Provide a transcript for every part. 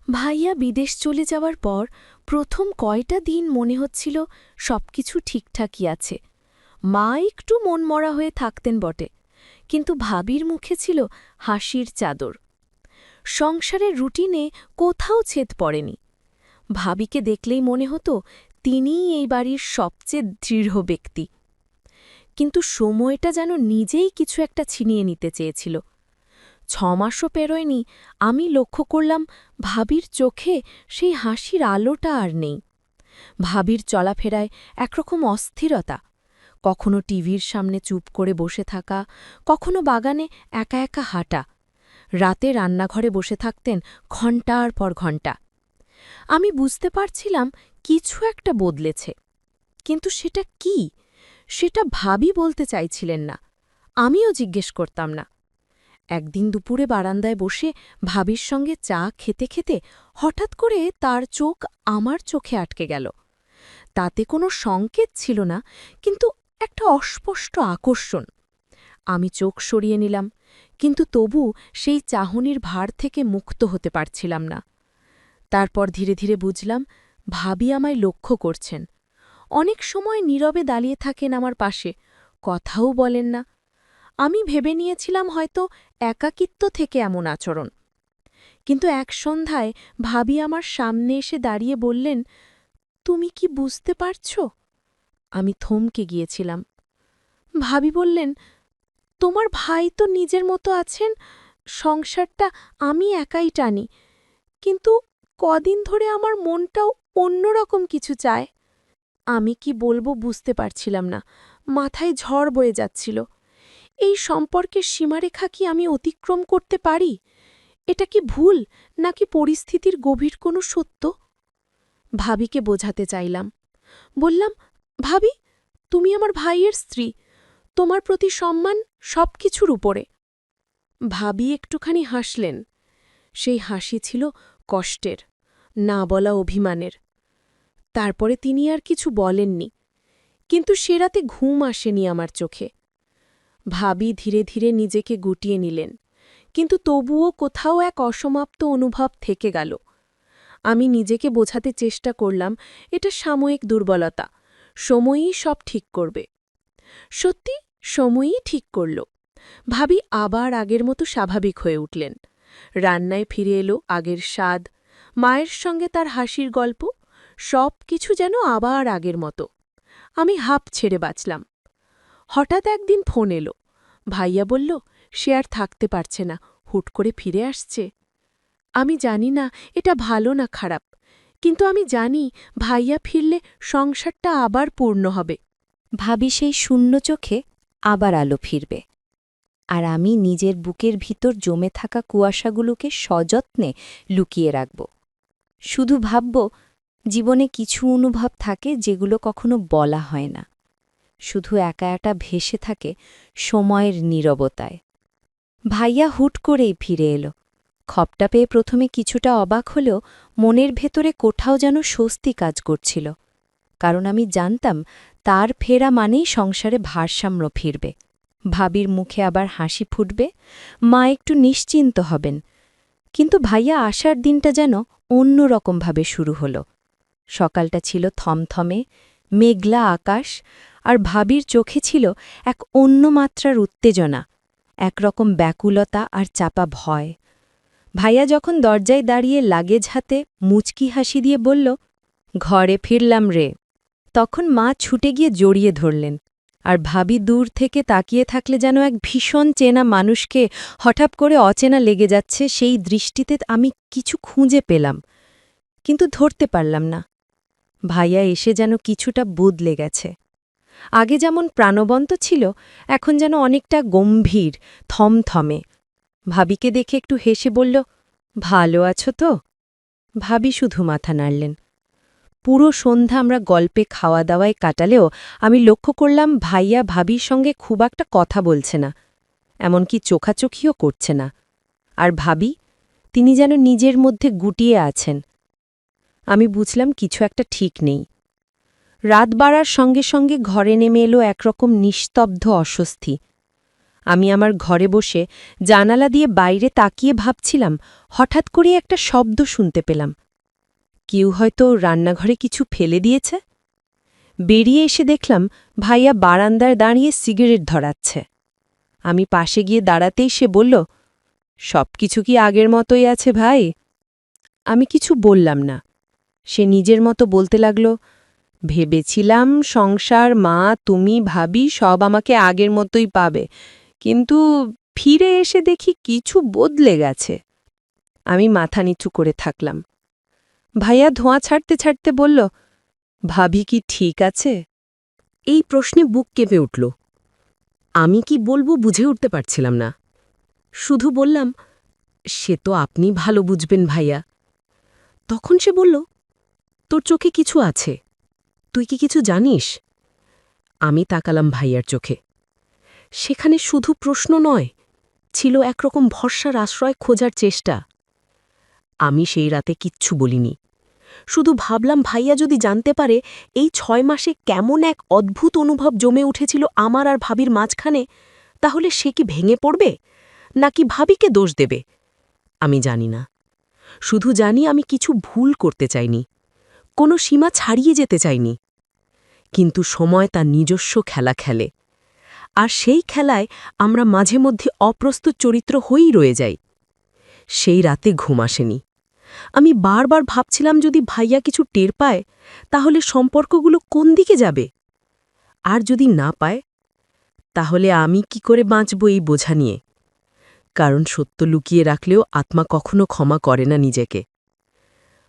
ভাইয়া বিদেশ চলে যাওয়ার পর প্রথম কয়টা দিন মনে হচ্ছিল সবকিছু ঠিকঠাকই আছে। মা একটু মনমরা হয়ে থাকতেন বটে, কিন্তু ভাবির মুখে ছিল হাসির চাদর। সংসারের রুটিনে কোথাও ছেদ পড়েনি। ভাবিকে দেখলেই মনে হতো তিনিই এই বাড়ির সবচেয়ে দৃঢ় ব্যক্তি। কিন্তু সময়টা যেন নিজেই কিছু একটা ছিনিয়ে নিতে চেয়েছিল। 6 মাসও পেরোয়নি, আমি লক্ষ্য করলাম ভাবির চোখে সেই হাসির আলোটা আর নেই। ভাবির চলাফেরায় একরকম অস্থিরতা, কখনো টিভির সামনে চুপ করে বসে থাকা, কখনো বাগানে একা একা হাঁটা। রাতে রান্নাঘরে বসে থাকতেন ঘণ্টার পর ঘণ্টা। আমি বুঝতে পারছিলাম কিছু একটা বদলেছে, কিন্তু সেটা কি সেটা ভাবি বলতে চাইছিলেন না, আমিও জিজ্ঞেস করতাম না। একদিন দুপুরে বারান্দায় বসে ভাবির সঙ্গে চা খেতে খেতে হঠাৎ করে তার চোখ আমার চোখে আটকে গেল। তাতে কোনো সংকেত ছিল না, কিন্তু একটা অস্পষ্ট আকর্ষণ। আমি চোখ সরিয়ে নিলাম, কিন্তু তবু সেই চাহনির ভার থেকে মুক্ত হতে পারছিলাম না। তারপর ধীরে ধীরে বুঝলাম ভাবি আমায় লক্ষ্য করছেন। অনেক সময় নীরবে দাঁড়িয়ে থাকেন আমার পাশে, কথাও বলেন না। আমি ভেবে নিয়েছিলাম হয়তো একাকিত্ব থেকে এমন আচরণ। কিন্তু এক সন্ধ্যায় ভাবি আমার সামনে এসে দাঁড়িয়ে বললেন, তুমি কি বুঝতে পারছ? আমি থমকে গিয়েছিলাম। ভাবি বললেন, তোমার ভাই তো নিজের মতো আছেন, সংসারটা আমি একাই টানি, কিন্তু কদিন ধরে আমার মনটাও অন্যরকম কিছু চায়। আমি কি বলবো বুঝতে পারছিলাম না, মাথায় ঝড় বয়ে যাচ্ছিল। এই সম্পর্কের সীমারেখা কি আমি অতিক্রম করতে পারি? এটা কি ভুল, নাকি পরিস্থিতির গভীর কোনো সত্য? ভাবিকে বোঝাতে চাইলাম। বললাম, ভাবি, তুমি আমার ভাইয়ের স্ত্রী, তোমার প্রতি সম্মান সবকিছুর উপরে। ভাবি একটুখানি হাসলেন। সেই হাসি ছিল কষ্টের, না বলা অভিমানের। তারপরে তিনি আর কিছু বলেননি, কিন্তু সে রাতে ঘুম আসেনি আমার চোখে। ভাবি ধীরে ধীরে নিজেকে গুটিয়ে নিলেন, কিন্তু তবুও কোথাও এক অসমাপ্ত অনুভব থেকে গেল। আমি নিজেকে বোঝাতে চেষ্টা করলাম এটা সাময়িক দুর্বলতা, সময়ই সব ঠিক করবে। সত্যি, সময়ই ঠিক করল। ভাবি আবার আগের মতো স্বাভাবিক হয়ে উঠলেন। রান্নায় ফিরে এলো আগের স্বাদ, মায়ের সঙ্গে তার হাসির গল্প, সব কিছু যেন আবার আগের মতো। আমি হাঁপ ছেড়ে বাঁচলাম। হঠাৎ একদিন ফোন এলো। ভাইয়া বলল সে আর থাকতে পারছে না, হুট করে ফিরে আসছে। আমি জানি না এটা ভালো না খারাপ, কিন্তু আমি জানি ভাইয়া ফিরলে সংসারটা আবার পূর্ণ হবে। ভাবি সেই শূন্য চোখে আবার আলো ফিরবে, আর আমি নিজের বুকের ভিতর জমে থাকা কুয়াশাগুলোকে সযত্নে লুকিয়ে রাখব। শুধু ভাবব, জীবনে কিছু অনুভব থাকে যেগুলো কখনো বলা হয় না, শুধু একা একা ভেসে থাকে সময়ের নীরবতায়। ভাইয়া হুট করেই ফিরে এলো। খপটা পেয়ে প্রথমে কিছুটা অবাক হলেও মনের ভেতরে কোথাও যেন স্বস্তি কাজ করছিল, কারণ আমি জানতাম তার ফেরা মানেই সংসারে ভারসাম্য ফিরবে। ভাবির মুখে আবার হাসি ফুটবে, মা একটু নিশ্চিন্ত হবেন। কিন্তু ভাইয়া আসার দিনটা যেন অন্য রকমভাবে শুরু হলো। সকালটা ছিল থমথমে, মেঘলা আকাশ, আর ভাবির চোখে ছিল এক অন্য মাত্রার উত্তেজনা, একরকম ব্যাকুলতা আর চাপা ভয়। ভাইয়া যখন দরজায় দাঁড়িয়ে লাগেজ হাতে মুচকি হাসি দিয়ে বলল, ঘরে ফিরলাম রে, তখন মা ছুটে গিয়ে জড়িয়ে ধরলেন। আর ভাবি দূর থেকে তাকিয়ে থাকলে যেন এক ভীষণ চেনা মানুষকে হঠাৎ করে অচেনা লেগে যাচ্ছে, সেই দৃষ্টিতে আমি কিছু খুঁজে পেলাম, কিন্তু ধরতে পারলাম না। ভাইয়া এসে যেন কিছুটা বদলে গেছে। আগে যেমন প্রাণবন্ত ছিল, এখন যেন অনেকটা গম্ভীর, থমথমে। ভাবিকে দেখে একটু হেসে বলল, ভালো আছো তো? ভাবি শুধু মাথা নাড়লেন। পুরো সন্ধ্যা আমরা গল্পে খাওয়া দাওয়ায় কাটালেও আমি লক্ষ্য করলাম ভাইয়া ভাবির সঙ্গে খুব একটা কথা বলছে না, এমনকি চোখাচোখিও করছে না। আর ভাবি, তিনি যেন নিজের মধ্যে গুটিয়ে আছেন। আমি বুঝলাম কিছু একটা ঠিক নেই। রাত বাড়ার সঙ্গে সঙ্গে ঘরে নেমে এলো একরকম নিস্তব্ধ অস্বস্তি। আমি আমার ঘরে বসে জানালা দিয়ে বাইরে তাকিয়ে ভাবছিলাম, হঠাৎ করে একটা শব্দ শুনতে পেলাম। কেউ হয়তো রান্নাঘরে কিছু ফেলে দিয়েছে। বেরিয়ে এসে দেখলাম ভাইয়া বারান্দায় দাঁড়িয়ে সিগারেট ধরাচ্ছে। আমি পাশে গিয়ে দাঁড়াতেই সে বলল, সবকিছু কি আগের মতোই আছে ভাই? আমি কিছু বললাম না। সে নিজের মতো বলতে লাগল, ভেবেছিলাম সংসার, মা, তুমি, ভাবি সব আমাকে আগের মতোই পাবে, কিন্তু ফিরে এসে দেখি কিছু বদলে গেছে। আমি মাথা নিচু করে থাকলাম। ভাইয়া ধোঁয়া ছাড়তে ছাড়তে বলল, ভাবি কি ঠিক আছে? এই প্রশ্নে বুক কেঁপে উঠল। আমি কি বলবো বুঝে উঠতে পারছিলাম না। শুধু বললাম, সে তো আপনি ভালো বুঝবেন ভাইয়া। তখন সে বলল, তোর চোখে কিছু আছে, তুই কি কিছু জানিস? আমি তাকালাম ভাইয়ার চোখে। সেখানে শুধু প্রশ্ন নয়, ছিল একরকম ভরসার আশ্রয় খোঁজার চেষ্টা। আমি সেই রাতে কিচ্ছু বলিনি। শুধু ভাবলাম, ভাইয়া যদি জানতে পারে এই 6 মাসে কেমন এক অদ্ভুত অনুভব জমে উঠেছিল আমার আর ভাবির মাঝখানে, তাহলে সে কি ভেঙে পড়বে, নাকি ভাবিকে দোষ দেবে? আমি জানি না। শুধু জানি আমি কিছু ভুল করতে চাইনি, কোনো সীমা ছাড়িয়ে যেতে চাইনি। কিন্তু সময় তার নিজস্ব খেলা খেলে, আর সেই খেলায় আমরা মাঝে মধ্যে অপ্রস্তুত চরিত্র হয়েই রয়ে যাই। সেই রাতে ঘুম আসেনি। আমি বারবার ভাবছিলাম, যদি ভাইয়া কিছু টের পায় তাহলে সম্পর্কগুলো কোন দিকে যাবে, আর যদি না পায় তাহলে আমি কি করে বাঁচব এই বোঝা নিয়ে। কারণ সত্য লুকিয়ে রাখলেও আত্মা কখনো ক্ষমা করে না নিজেকে।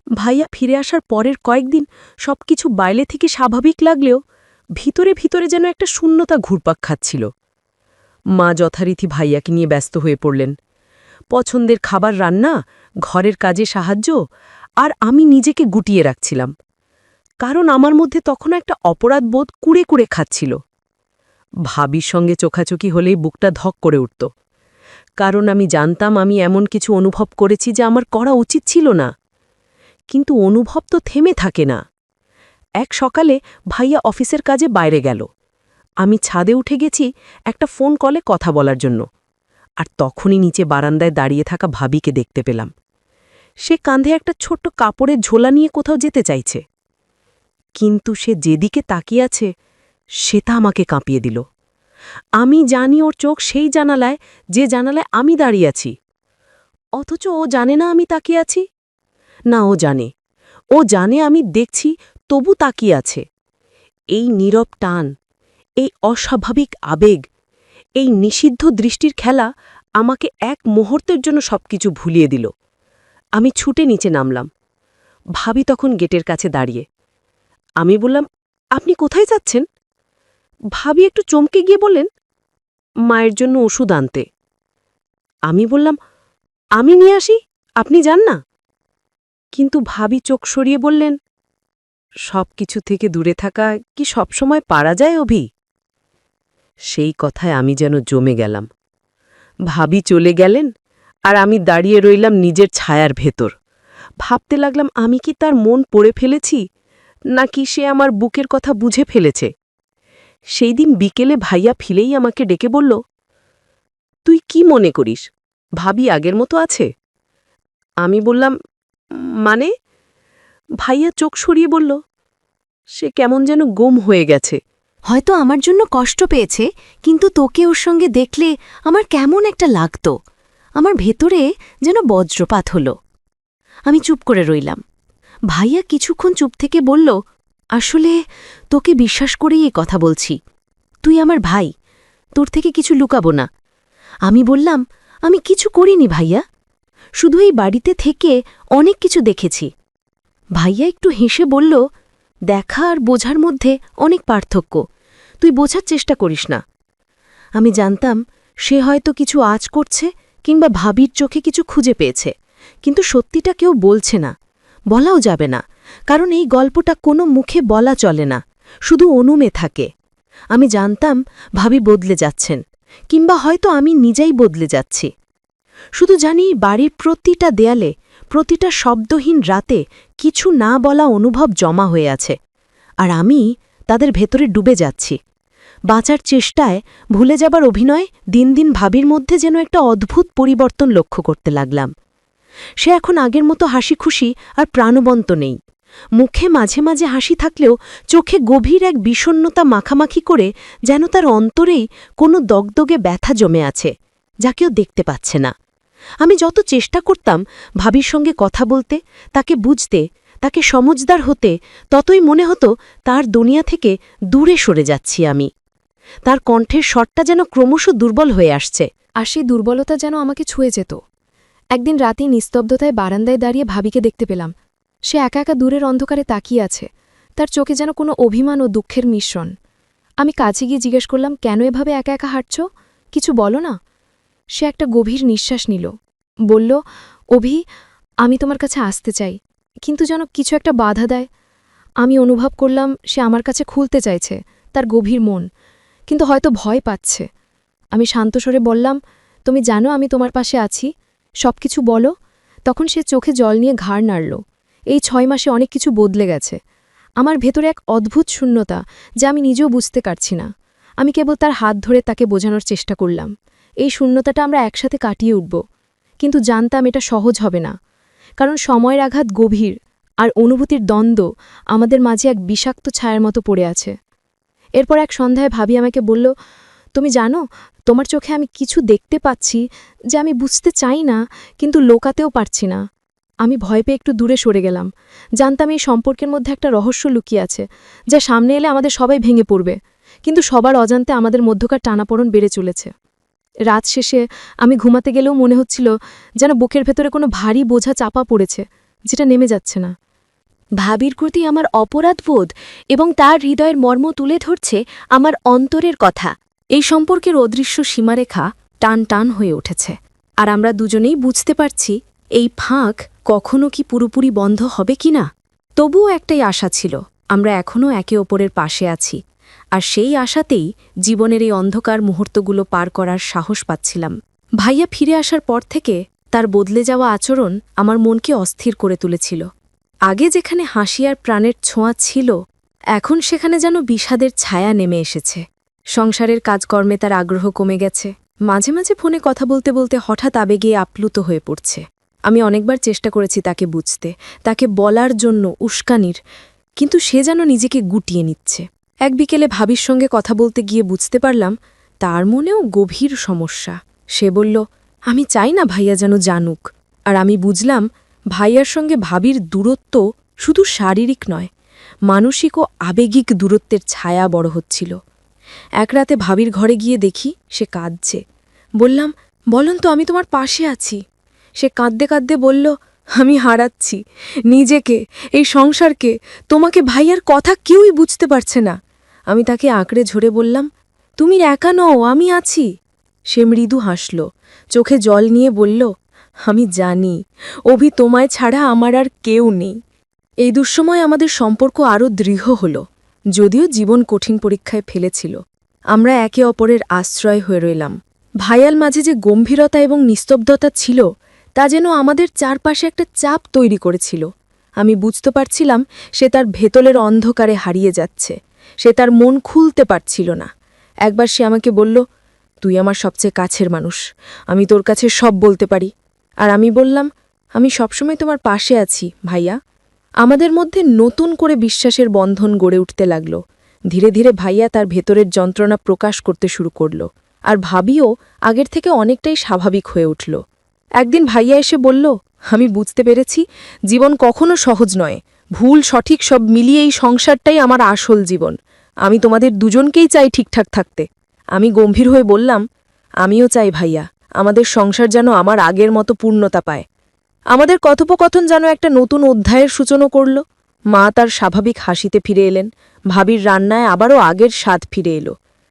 ভাইয়া ফিরে আসার পরের কয়েকদিন সবকিছু বাইরে থেকে স্বাভাবিক লাগলেও ভিতরে ভিতরে যেন একটা শূন্যতা ঘুরপাক খাচ্ছিল। মা যথারীতি ভাইয়াকে নিয়ে ব্যস্ত হয়ে পড়লেন। পছন্দের খাবার রান্না, ঘরের কাজে সাহায্য, আর আমি নিজেকে গুটিয়ে রাখছিলাম। কারণ আমার মধ্যে তখন একটা অপরাধবোধ কুড়ে কুড়ে খাচ্ছিল। ভাবির সঙ্গে চোখাচোখি হলেই বুকটা ধক করে উঠত। কারণ আমি জানতাম আমি এমন কিছু অনুভব করেছি যা আমার করা উচিত ছিল না। কিন্তু অনুভব তো থেমে থাকে না। এক সকালে ভাইয়া অফিসের কাজে বাইরে গেল। আমি ছাদে উঠে গেছি একটা ফোন কলে কথা বলার জন্য, আর তখনই নিচে বারান্দায় দাঁড়িয়ে থাকা ভাবিকে দেখতে পেলাম। সে কাঁধে একটা ছোট্ট কাপড়ের ঝোলা নিয়ে কোথাও যেতে চাইছে, কিন্তু সে যেদিকে তাকিয়ে আছে সেটা আমাকে কাঁপিয়ে দিল। আমি জানি ওর চোখ সেই জানালায়, যে জানালায় আমি দাঁড়িয়ে আছি, অথচ ও জানে না আমি তাকিয়ে আছি। না, ও জানে আমি দেখছি, তবু তাকিয়ে আছে। এই নীরব টান, এই অস্বাভাবিক আবেগ, এই নিষিদ্ধ দৃষ্টির খেলা আমাকে এক মুহূর্তের জন্য সবকিছু ভুলিয়ে দিল। আমি ছুটে নিচে নামলাম। ভাবি তখন গেটের কাছে দাঁড়িয়ে। আমি বললাম, আপনি কোথায় যাচ্ছেন? ভাবি একটু চমকে গিয়ে বললেন, মায়ের জন্য ওষুধ আনতে। আমি বললাম, আমি নিয়ে আসি, আপনি যান না। কিন্তু ভাবি চোখ সরিয়ে বললেন, সব কিছু থেকে দূরে থাকা কি সবসময় পারা যায় অভি? সেই কথায় আমি যেন জমে গেলাম। ভাবি চলে গেলেন, আর আমি দাঁড়িয়ে রইলাম নিজের ছায়ার ভেতর। ভাবতে লাগলাম, আমি কি তার মন পড়ে ফেলেছি, নাকি সে আমার বুকের কথা বুঝে ফেলেছে। সেই দিন বিকেলে ভাইয়া ফিলেই আমাকে ডেকে বলল, তুই কি মনে করিস, ভাবি আগের মতো আছে? আমি বললাম, মানে? ভাইয়া চোখ সরিয়ে বলল, সে কেমন যেন গুম হয়ে গেছে। হয়তো আমার জন্য কষ্ট পেয়েছে, কিন্তু তোকে ওর সঙ্গে দেখলে আমার কেমন একটা লাগত। আমার ভেতরে যেন বজ্রপাত হল। আমি চুপ করে রইলাম। ভাইয়া কিছুক্ষণ চুপ থেকে বলল, আসলে তোকে বিশ্বাস করেই এই কথা বলছি। তুই আমার ভাই, তোর থেকে কিছু লুকাবো না। আমি বললাম, আমি কিছু করিনি ভাইয়া, শুধু এই বাড়িতে থেকে অনেক কিছু দেখেছি। ভাইয়া একটু হেসে বলল, দেখা আর বোঝার মধ্যে অনেক পার্থক্য, তুই বোঝার চেষ্টা করিস না। আমি জানতাম সে হয়তো কিছু আঁচ করছে, কিংবা ভাবির চোখে কিছু খুঁজে পেয়েছে, কিন্তু সত্যিটা কেউ বলছে না, বলাও যাবে না, কারণ এই গল্পটা কোনো মুখে বলা চলে না, শুধু অনুমে থাকে। আমি জানতাম ভাবি বদলে যাচ্ছেন, কিংবা হয়তো আমি নিজেই বদলে যাচ্ছি। শুধু জানি বাড়ির প্রতিটা দেয়ালে, প্রতিটা শব্দহীন রাতে কিছু না বলা অনুভব জমা হয়ে আছে, আর আমি তাদের ভেতরে ডুবে যাচ্ছি। বাঁচার চেষ্টায়, ভুলে যাবার অভিনয় দিন দিন ভাবির মধ্যে যেন একটা অদ্ভুত পরিবর্তন লক্ষ্য করতে লাগলাম। সে এখন আগের মতো হাসি খুশি আর প্রাণবন্ত নেই। মুখে মাঝে মাঝে হাসি থাকলেও চোখে গভীর এক বিষণ্ণতা মাখামাখি করে যেন তার অন্তরেই কোনো দগদগে ব্যথা জমে আছে, যা কেউ দেখতে পাচ্ছে না। আমি যত চেষ্টা করতাম ভাবির সঙ্গে কথা বলতে, তাকে বুঝতে, তাকে সমজদার হতে, ততই মনে হতো তার দুনিয়া থেকে দূরে সরে যাচ্ছি আমি। তার কণ্ঠের স্বরটা যেন ক্রমশ দুর্বল হয়ে আসছে। আর সেই দুর্বলতা যেন আমাকে ছুঁয়ে যেত। একদিন রাতে নিস্তব্ধতায় বারান্দায় দাঁড়িয়ে ভাবিকে দেখতে পেলাম। সে একা একা দূরের অন্ধকারে তাকিয়ে আছে, তার চোখে যেন কোনো অভিমান ও দুঃখের মিশ্রণ। আমি কাছে গিয়ে জিজ্ঞেস করলাম, কেন এভাবে একা একা হাঁটছ? কিছু বলো না। সে একটা গভীর নিঃশ্বাস নিল, বলল, অভি, আমি তোমার কাছে আসতে চাই, কিন্তু যেন কিছু একটা বাধা দেয়। আমি অনুভব করলাম সে আমার কাছে খুলতে চাইছে, তার গভীর মন, কিন্তু হয়তো ভয় পাচ্ছে। আমি শান্তস্বরে বললাম, তুমি জানো আমি তোমার পাশে আছি, সব কিছু বলো। তখন সে চোখে জল নিয়ে ঘাড় নাড়ল। এই 6 মাসে অনেক কিছু বদলে গেছে। আমার ভেতরে এক অদ্ভুত শূন্যতা, যা আমি নিজেও বুঝতে পারছি না। আমি কেবল তার হাত ধরে তাকে বোঝানোর চেষ্টা করলাম, এই শূন্যতাটা আমরা একসাথে কাটিয়ে উঠব। কিন্তু জানতাম এটা সহজ হবে না, কারণ সময়ের আঘাত গভীর, আর অনুভূতির দ্বন্দ্ব আমাদের মাঝে এক বিষাক্ত ছায়ার মতো পড়ে আছে। এরপর এক সন্ধ্যায় ভাবি আমাকে বলল, তুমি জানো, তোমার চোখে আমি কিছু দেখতে পাচ্ছি যে আমি বুঝতে চাই না, কিন্তু লোকাতেও পারছি না। আমি ভয় পেয়ে একটু দূরে সরে গেলাম। জানতাম এই সম্পর্কের মধ্যে একটা রহস্য লুকিয়ে আছে, যা সামনে এলে আমাদের সবাই ভেঙে পড়বে, কিন্তু সবার অজান্তে আমাদের মধ্যকার টানাপোড়েন বেড়ে চলেছে। রাত শেষে আমি ঘুমাতে গেলেও মনে হচ্ছিল যেন বুকের ভেতরে কোনো ভারী বোঝা চাপা পড়েছে, যেটা নেমে যাচ্ছে না। ভাবির প্রতি আমার অপরাধবোধ এবং তার হৃদয়ের মর্ম তুলে ধরছে আমার অন্তরের কথা। এই সম্পর্কের অদৃশ্য সীমারেখা টান টান হয়ে উঠেছে, আর আমরা দুজনেই বুঝতে পারছি এই ফাঁক কখনো কি পুরোপুরি বন্ধ হবে কিনা। তবুও একটাই আশা ছিল, আমরা এখনও একে অপরের পাশে আছি, আর সেই আশাতেই জীবনের এই অন্ধকার মুহূর্তগুলো পার করার সাহস পাচ্ছিলাম। ভাইয়া ফিরে আসার পর থেকে তার বদলে যাওয়া আচরণ আমার মনকে অস্থির করে তুলেছিল। আগে যেখানে হাসি আর প্রাণের ছোঁয়া ছিল, এখন সেখানে যেন বিষাদের ছায়া নেমে এসেছে। সংসারের কাজকর্মে তার আগ্রহ কমে গেছে। মাঝে মাঝে ফোনে কথা বলতে বলতে হঠাৎ আবেগে আপ্লুত হয়ে পড়ছে। আমি অনেকবার চেষ্টা করেছি তাকে বুঝতে, তাকে বলার জন্য উস্কানির, কিন্তু সে যেন নিজেকে গুটিয়ে নিচ্ছে। এক বিকেলে ভাবির সঙ্গে কথা বলতে গিয়ে বুঝতে পারলাম তার মনেও গভীর সমস্যা। সে বলল, আমি চাই না ভাইয়া যেন জানুক। আর আমি বুঝলাম ভাইয়ার সঙ্গে ভাবির দূরত্ব শুধু শারীরিক নয়, মানসিক ও আবেগিক দূরত্বের ছায়া বড় হচ্ছিল। এক রাতে ভাবির ঘরে গিয়ে দেখি সে কাঁদছে। বললাম, বলুন তো, আমি তোমার পাশে আছি। সে কাঁদতে কাঁদতে বলল, আমি হারাচ্ছি নিজেকে, এই সংসারকে, তোমাকে। ভাইয়ার কথা কেউই বুঝতে পারছে না। আমি তাকে আঁকড়ে ঝরে বললাম, তুমি একা নও, আমি আছি। সে মৃদু হাসল, চোখে জল নিয়ে বলল, আমি জানি অভি, তোমায় ছাড়া আমার আর কেউ নেই। এই দুঃসময় আমাদের সম্পর্ক আরও দৃঢ় হল, যদিও জীবন কঠিন পরীক্ষায় ফেলেছিল। আমরা একে অপরের আশ্রয় হয়ে রইলাম। ভাইয়ার মাঝে যে গম্ভীরতা এবং নিস্তব্ধতা ছিল, তা যেন আমাদের চারপাশে একটা চাপ তৈরি করেছিল। আমি বুঝতে পারছিলাম সে তার ভেতরের অন্ধকারে হারিয়ে যাচ্ছে, সে তার মন খুলতে পারছিল না। একবার সে আমাকে বলল, তুই আমার সবচেয়ে কাছের মানুষ, আমি তোর কাছে সব বলতে পারি। আর আমি বললাম, আমি সবসময় তোমার পাশে আছি ভাইয়া। আমাদের মধ্যে নতুন করে বিশ্বাসের বন্ধন গড়ে উঠতে লাগল। ধীরে ধীরে ভাইয়া তার ভেতরের যন্ত্রণা প্রকাশ করতে শুরু করল, আর ভাবিও আগের থেকে অনেকটাই স্বাভাবিক হয়ে উঠল। একদিন ভাইয়া এসে বলল, আমি বুঝতে পেরেছি জীবন কখনো সহজ নয়, ভুল সঠিক সব মিলিয়ে এই সংসারটাই আমার আসল জীবন। আমি তোমাদের দুজনকেই চাই ঠিকঠাক থাকতে। আমি গম্ভীর হয়ে বললাম, আমিও চাই ভাইয়া, আমাদের সংসার যেন আমার আগের মতো পূর্ণতা পায়। আমাদের কথোপকথন যেন একটা নতুন অধ্যায়ের সূচনা করল। মা তার স্বাভাবিক হাসিতে ফিরে এলেন, ভাবির রান্নায় আবারও আগের স্বাদ ফিরে এলো।